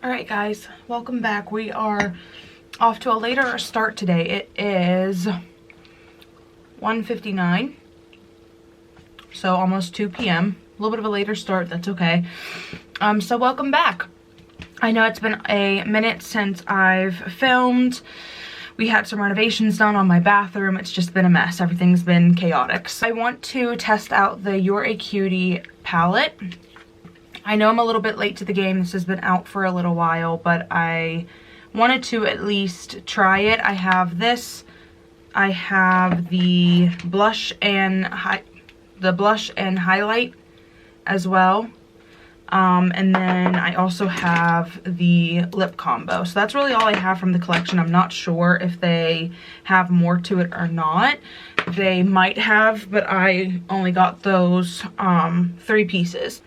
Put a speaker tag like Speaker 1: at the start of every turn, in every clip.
Speaker 1: Alright guys, welcome back. We are off to a later start today. It is 1:59, so almost 2 p.m. A little bit of a later start, that's okay. So welcome back. I know it's been a minute since I've filmed. We had some renovations done on my bathroom. It's just been a mess. Everything's been chaotic. So I want to test out the You're a Cutie palette. I know I'm a little bit late to the game. This has been out for a little while, but I wanted to at least try it. I have this. I have the blush and highlight as well. And then I also have the lip combo. So that's really all I have from the collection. I'm not sure if they have more to it or not. They might have, but I only got those 3 pieces.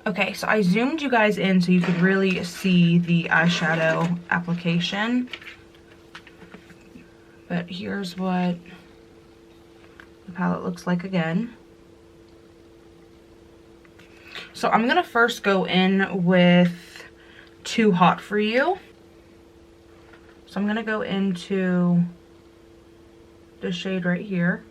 Speaker 1: Okay, so I zoomed you guys in so you could really see the eyeshadow application. But here's what the palette looks like again. So I'm gonna first go in with Too Hot For You. So I'm gonna go into the shade right here.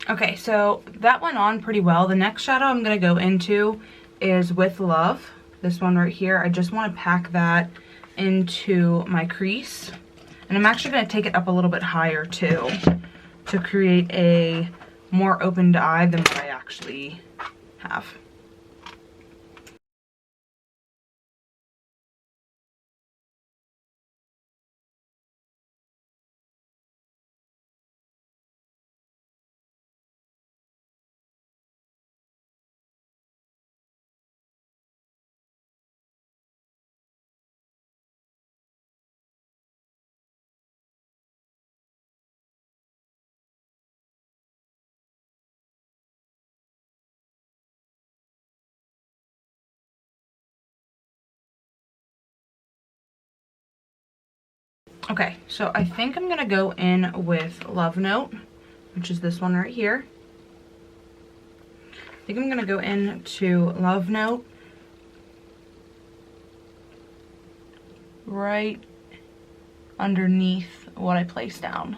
Speaker 1: Okay, so that went on pretty well. The next shadow I'm going to go into is With Love. This one right here. I just want to pack that into my crease. And I'm actually going to take it up a little bit higher too, to create a more opened eye than what I actually have. Okay, so I think I'm gonna go in with Love Note, which is this one right here. I think I'm gonna go into Love Note right underneath what I placed down.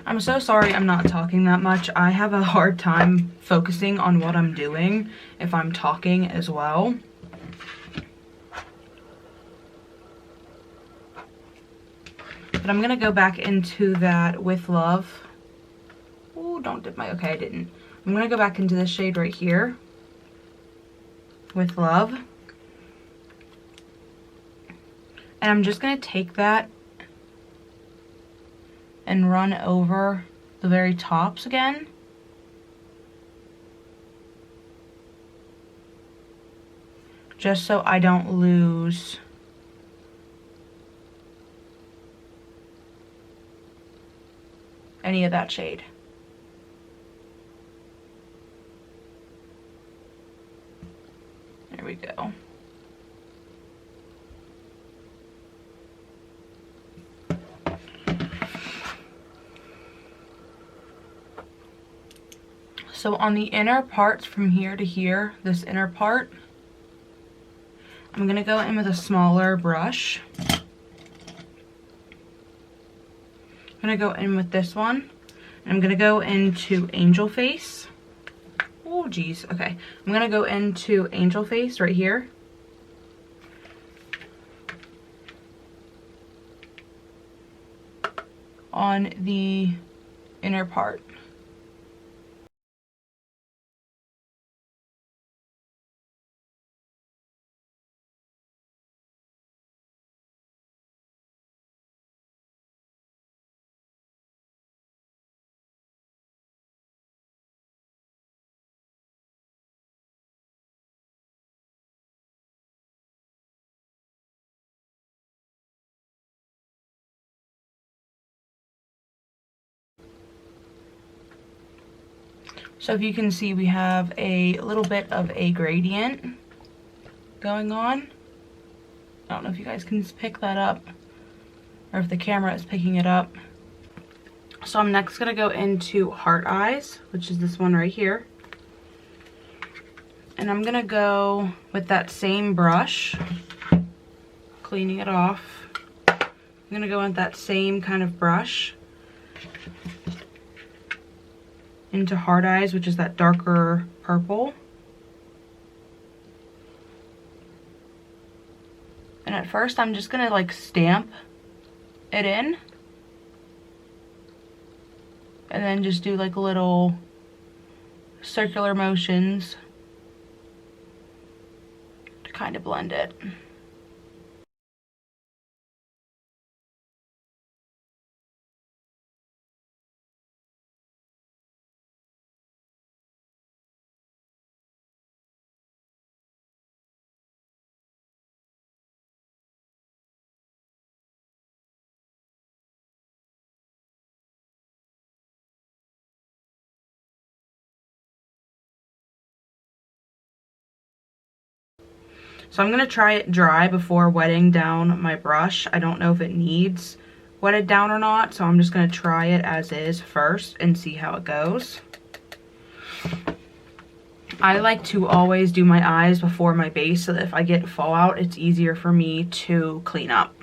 Speaker 1: I'm so sorry I'm not talking that much. I have a hard time focusing on what I'm doing if I'm talking as well. But I'm gonna go back into that With Love. Oh, don't dip my, okay, I didn't. I'm gonna go back into this shade right here, With Love. And I'm just gonna take that and run over the very tops again. Just so I don't lose any of that shade. There we go. So on the inner parts from here to here, this inner part, I'm gonna go in with a smaller brush. I'm gonna go in with this one. And I'm gonna go into Angel Face. Oh geez, okay. I'm gonna go into Angel Face right here. on the inner part. So if you can see, we have a little bit of a gradient going on. I don't know if you guys can pick that up or if the camera is picking it up. So I'm next gonna go into Heart Eyes, which is this one right here. And I'm gonna go with that same brush, cleaning it off. I'm gonna go with that same kind of brush into Heart Eyes, which is that darker purple. And at first I'm just gonna like stamp it in. And then just do like little circular motions to kind of blend it. So I'm gonna try it dry before wetting down my brush. I don't know if it needs wetted down or not, so I'm just gonna try it as is first and see how it goes. I like to always do my eyes before my base so that if I get fallout, it's easier for me to clean up.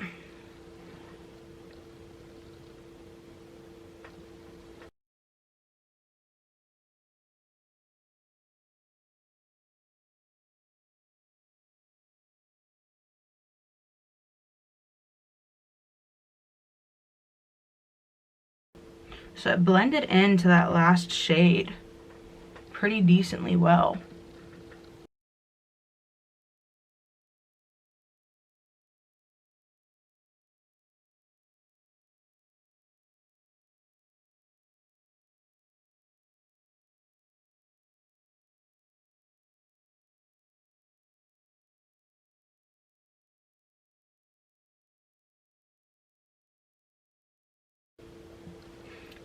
Speaker 1: So it blended into that last shade pretty decently well.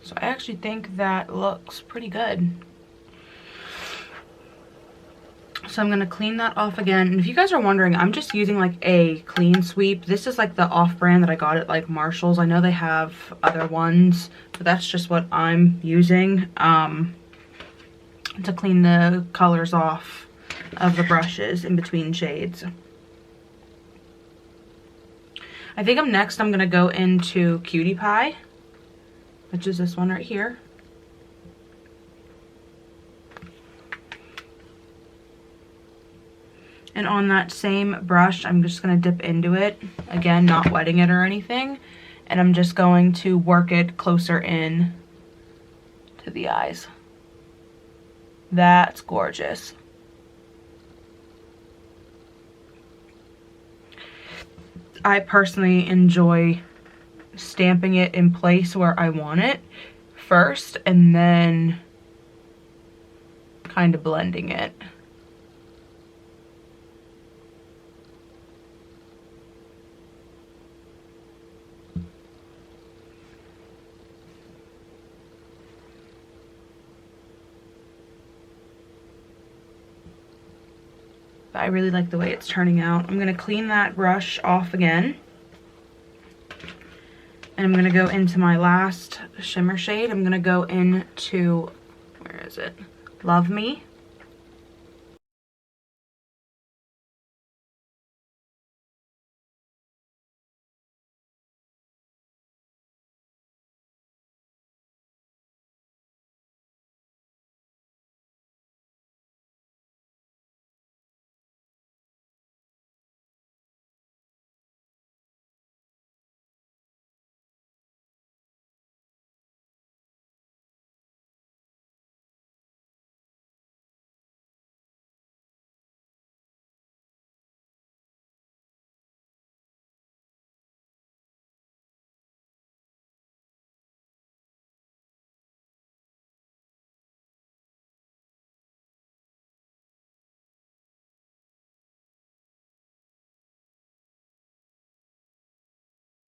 Speaker 1: So I actually think that looks pretty good. So I'm gonna clean that off again. And if you guys are wondering, I'm just using like a clean sweep. This is like the off-brand that I got at like Marshall's. I know they have other ones, but that's just what I'm using to clean the colors off of the brushes in between shades. I think I'm gonna go into Cutie Pie, which is this one right here. And on that same brush, I'm just gonna dip into it. Again, not wetting it or anything. And I'm just going to work it closer in to the eyes. That's gorgeous. I personally enjoy stamping it in place where I want it first and then kind of blending it. But I really like the way it's turning out. I'm gonna clean that brush off again. And I'm gonna go into my last shimmer shade. I'm gonna go into, where is it? Love Me.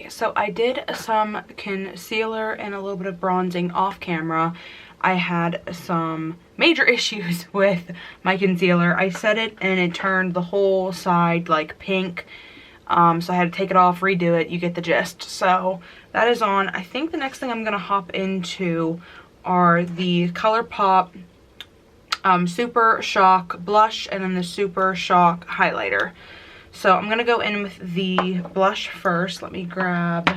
Speaker 1: So I did some concealer and a little bit of bronzing off camera. I had some major issues with my concealer. I set it and it turned the whole side like pink. So I had to take it off, redo it. You get the gist. So that is on. I think the next thing I'm gonna hop into are the Colourpop Super Shock blush and then the Super Shock highlighter. So I'm gonna go in with the blush first. Let me grab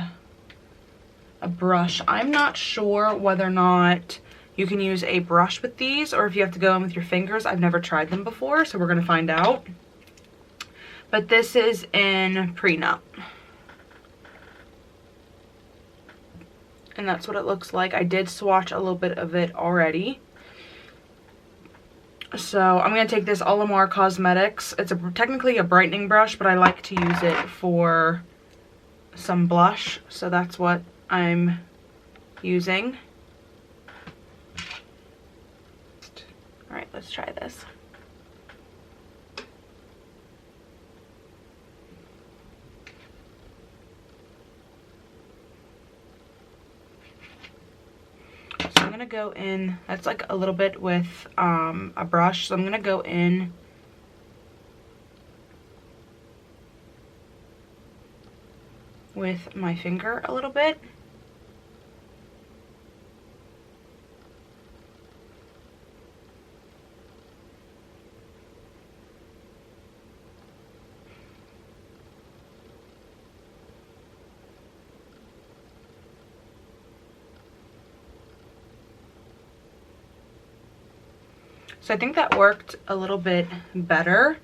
Speaker 1: a brush. I'm not sure whether or not you can use a brush with these or if you have to go in with your fingers. I've never tried them before, so we're gonna find out. But this is in Prenup. And that's what it looks like. I did swatch a little bit of it already. So I'm going to take this Alamar Cosmetics. It's technically a brightening brush, but I like to use it for some blush. So that's what I'm using. Alright, let's try this. So I'm going to go in, that's like a little bit with a brush. So I'm going to go in with my finger a little bit. So I think that worked a little bit better.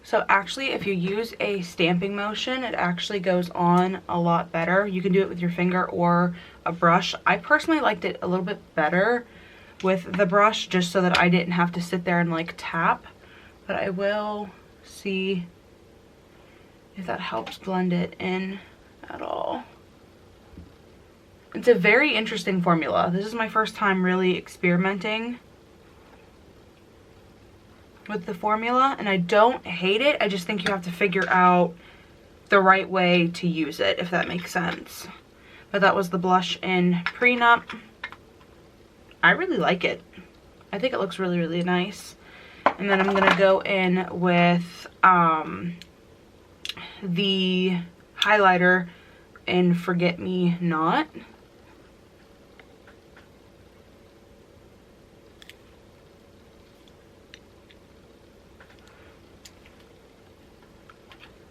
Speaker 1: So actually, if you use a stamping motion, it actually goes on a lot better. You can do it with your finger or a brush. I personally liked it a little bit better with the brush, just so that I didn't have to sit there and like tap. But I will see if that helps blend it in at all. It's a very interesting formula. This is my first time really experimenting with the formula, and I don't hate it. I just think you have to figure out the right way to use it, if that makes sense. But that was the blush in Prenup. I really like it. I think it looks really, really nice. And then I'm gonna go in with the highlighter in Forget Me Not.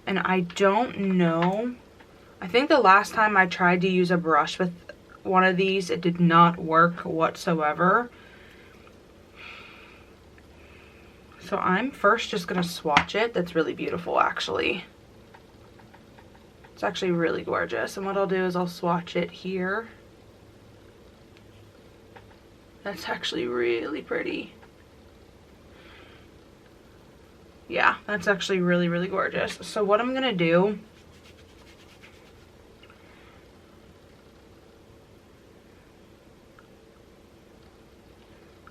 Speaker 1: And I don't know, I think the last time I tried to use a brush with one of these, it did not work whatsoever. So I'm first just gonna swatch it. That's really beautiful, actually. It's actually really gorgeous. And what I'll do is I'll swatch it here. That's actually really pretty. Yeah, that's actually really, really gorgeous. So what I'm gonna do,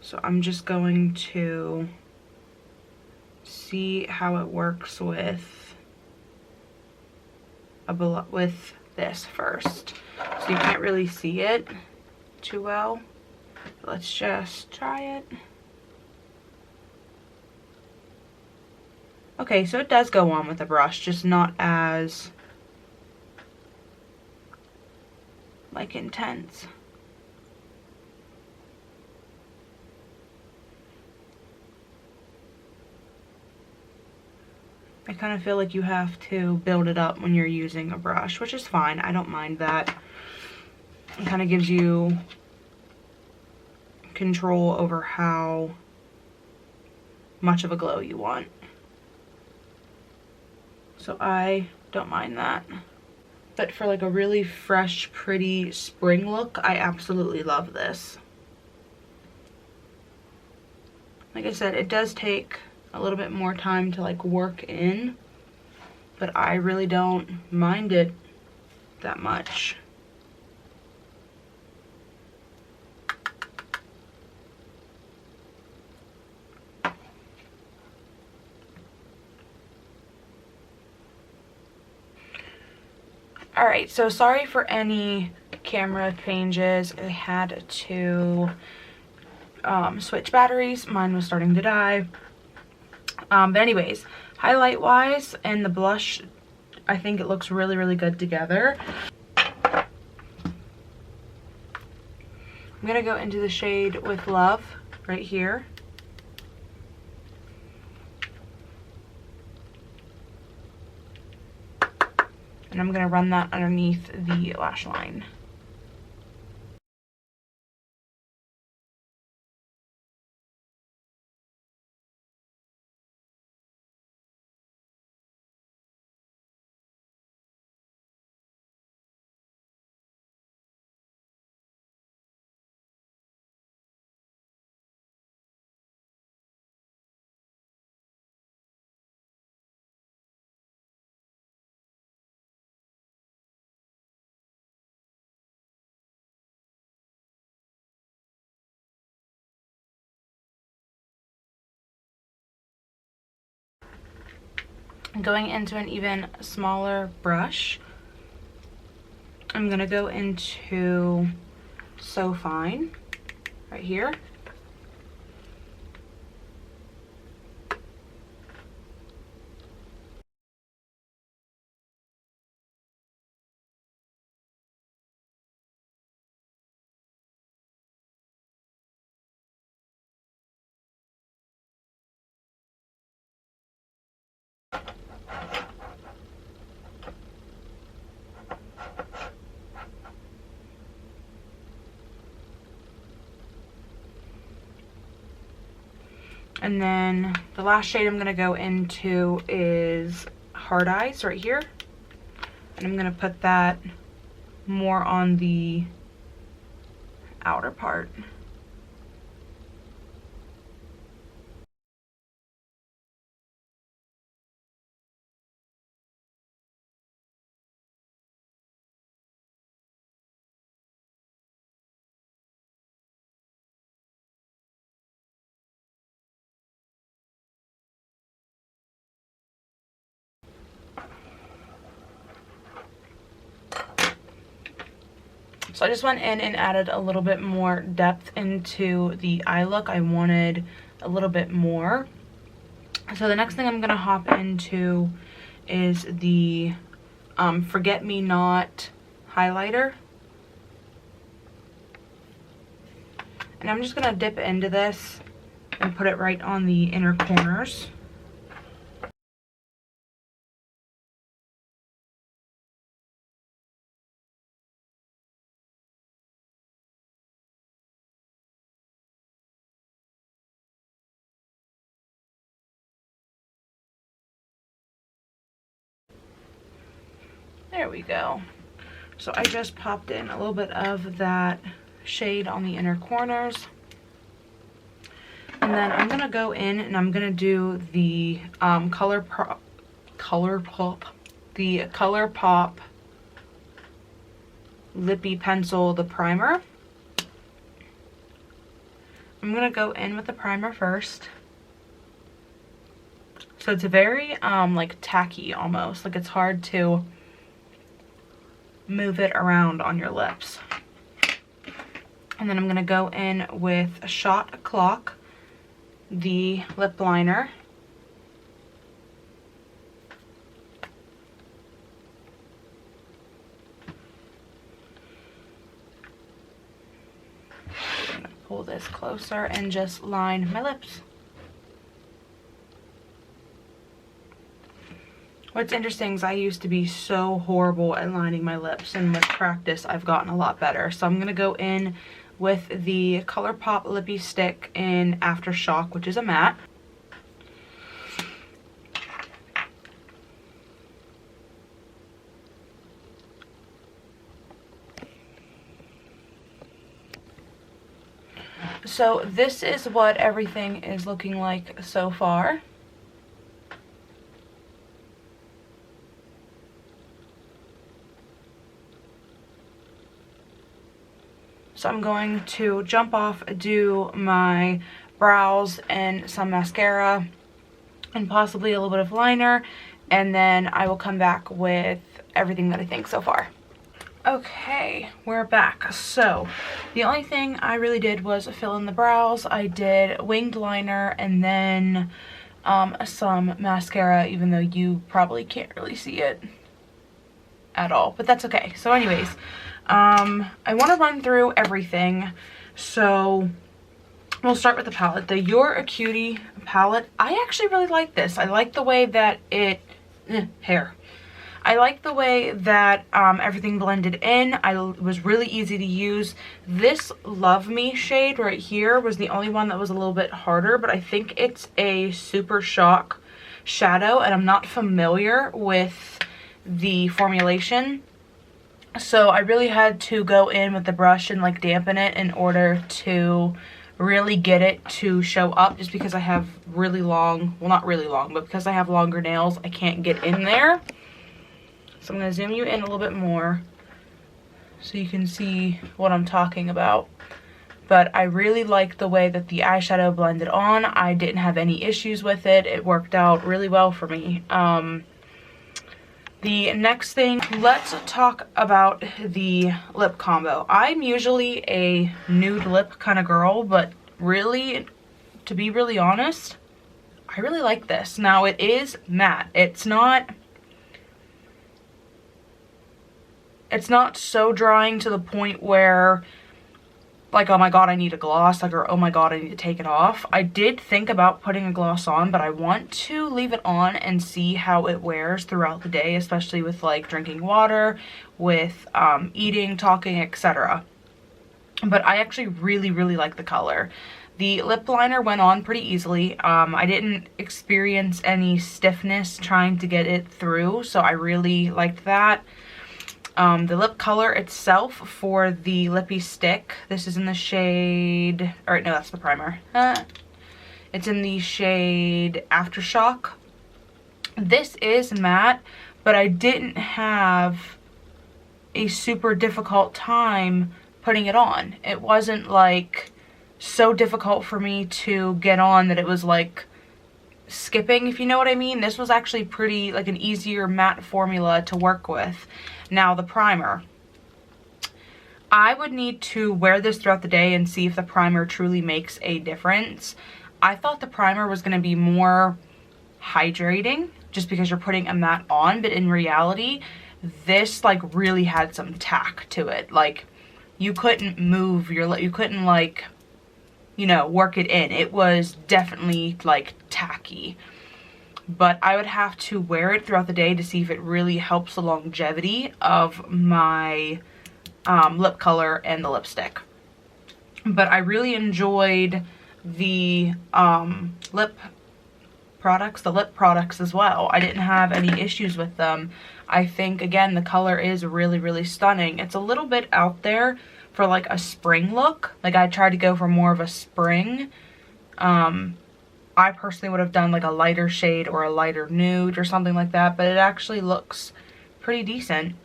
Speaker 1: so I'm just going to see how it works with this first. So you can't really see it too well. Let's just try it. Okay, so it does go on with the brush, just not as like intense. I kind of feel like you have to build it up when you're using a brush, which is fine. I don't mind that. It kind of gives you control over how much of a glow you want. So I don't mind that. But for like a really fresh, pretty spring look, I absolutely love this. Like I said, it does take a little bit more time to like work in, but I really don't mind it that much. Alright, Alright, so sorry for any camera changes. I had to switch batteries. Mine was starting to die. But anyways, highlight wise and the blush, I think it looks really, really good together. I'm gonna go into the shade With Love right here. And I'm gonna run that underneath the lash line. Going into an even smaller brush, I'm gonna go into So Fine right here. And then the last shade I'm gonna go into is Hard Eyes right here. And I'm gonna put that more on the outer part. So I just went in and added a little bit more depth into the eye look. I wanted a little bit more. So the next thing I'm gonna hop into is the Forget Me Not highlighter. And I'm just gonna dip into this and put it right on the inner corners. There we go. So I just popped in a little bit of that shade on the inner corners. And then I'm gonna go in and I'm gonna do the Colourpop Lippy Pencil, the primer. I'm gonna go in with the primer first. So it's very like tacky almost, like it's hard to move it around on your lips. And then I'm gonna go in with Shot Clock, the lip liner. I'm gonna pull this closer and just line my lips. What's interesting is I used to be so horrible at lining my lips, and with practice I've gotten a lot better. So I'm going to go in with the Colourpop Lippy Stick in Aftershock, which is a matte. So this is what everything is looking like so far. So I'm going to jump off, do my brows and some mascara and possibly a little bit of liner, and then I will come back with everything that I think so far. Okay, we're back. So the only thing I really did was fill in the brows. I did winged liner and then some mascara, even though you probably can't really see it at all, but that's okay. So anyways, I want to run through everything. So we'll start with the palette. The You're a Cutie palette. I actually really like this. I like the way that it hair. I like the way that everything blended in. It was really easy to use. This Love Me shade right here was the only one that was a little bit harder, but I think it's a Super Shock shadow, and I'm not familiar with the formulation. So I really had to go in with the brush and like dampen it in order to really get it to show up, just because I have really long, well not really long, but because I have longer nails, I can't get in there. So I'm going to zoom you in a little bit more so you can see what I'm talking about. But I really like the way that the eyeshadow blended on. I didn't have any issues with it. It worked out really well for me. The next thing, let's talk about the lip combo. I'm usually a nude lip kind of girl, but really, to be really honest, I really like this. Now it is matte. It's not so drying to the point where like, oh my god, I need a gloss, like, or oh my god, I need to take it off. I did think about putting a gloss on, but I want to leave it on and see how it wears throughout the day, especially with like drinking water, with eating, talking, etc. But I actually really like the color. The lip liner went on pretty easily. I didn't experience any stiffness trying to get it through, so I really liked that. The lip color itself for the lippy stick, this is in the shade, alright, no, that's the primer. It's in the shade Aftershock. This is matte, but I didn't have a super difficult time putting it on. It wasn't like so difficult for me to get on that it was like skipping, if you know what I mean. This was actually pretty like an easier matte formula to work with. Now the primer, I would need to wear this throughout the day and see if the primer truly makes a difference. I thought the primer was going to be more hydrating just because you're putting a matte on, but in reality this like really had some tack to it. Like you couldn't move your lip, you couldn't like, you know, work it in. It was definitely like tacky. But I would have to wear it throughout the day to see if it really helps the longevity of my lip color and the lipstick. But I really enjoyed the lip products as well. I didn't have any issues with them. I think, again, the color is really stunning. It's a little bit out there for like a spring look. Like I tried to go for more of a spring. I personally would have done like a lighter shade or a lighter nude or something like that, but it actually looks pretty decent.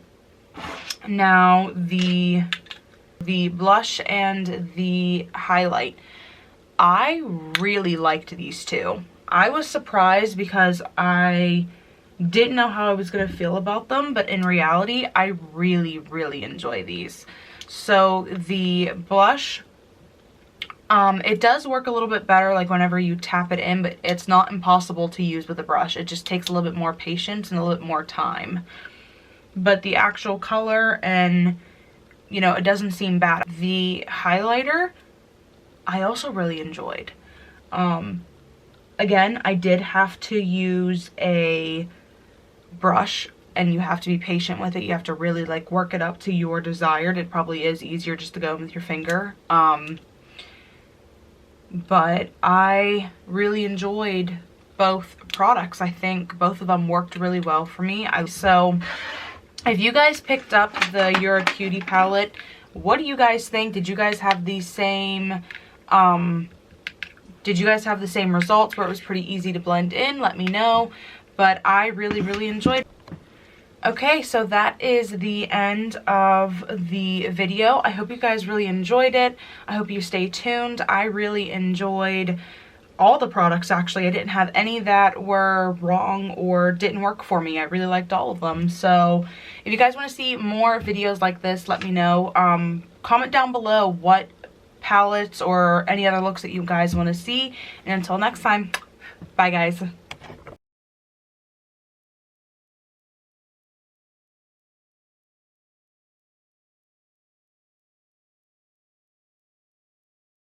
Speaker 1: Now the blush and the highlight, I really liked these two. I was surprised because I didn't know how I was going to feel about them, but in reality I really enjoy these. So the blush, it does work a little bit better like whenever you tap it in, but it's not impossible to use with a brush. It just takes a little bit more patience and a little bit more time. But the actual color, and you know, it doesn't seem bad. The highlighter I also really enjoyed. Again, I did have to use a brush, and you have to be patient with it. You have to really like work it up to your desired. It probably is easier just to go in with your finger. But I really enjoyed both products. I think both of them worked really well for me. So if you guys picked up the You're a Cutie palette, what do you guys think? Did you guys have the same results where it was pretty easy to blend in? Let me know. But I really enjoyed it. Okay, so that is the end of the video. I hope you guys really enjoyed it. I hope you stay tuned. I really enjoyed all the products actually. I didn't have any that were wrong or didn't work for me. I really liked all of them. So if you guys want to see more videos like this, let me know. Comment down below what palettes or any other looks that you guys want to see. And until next time, bye guys.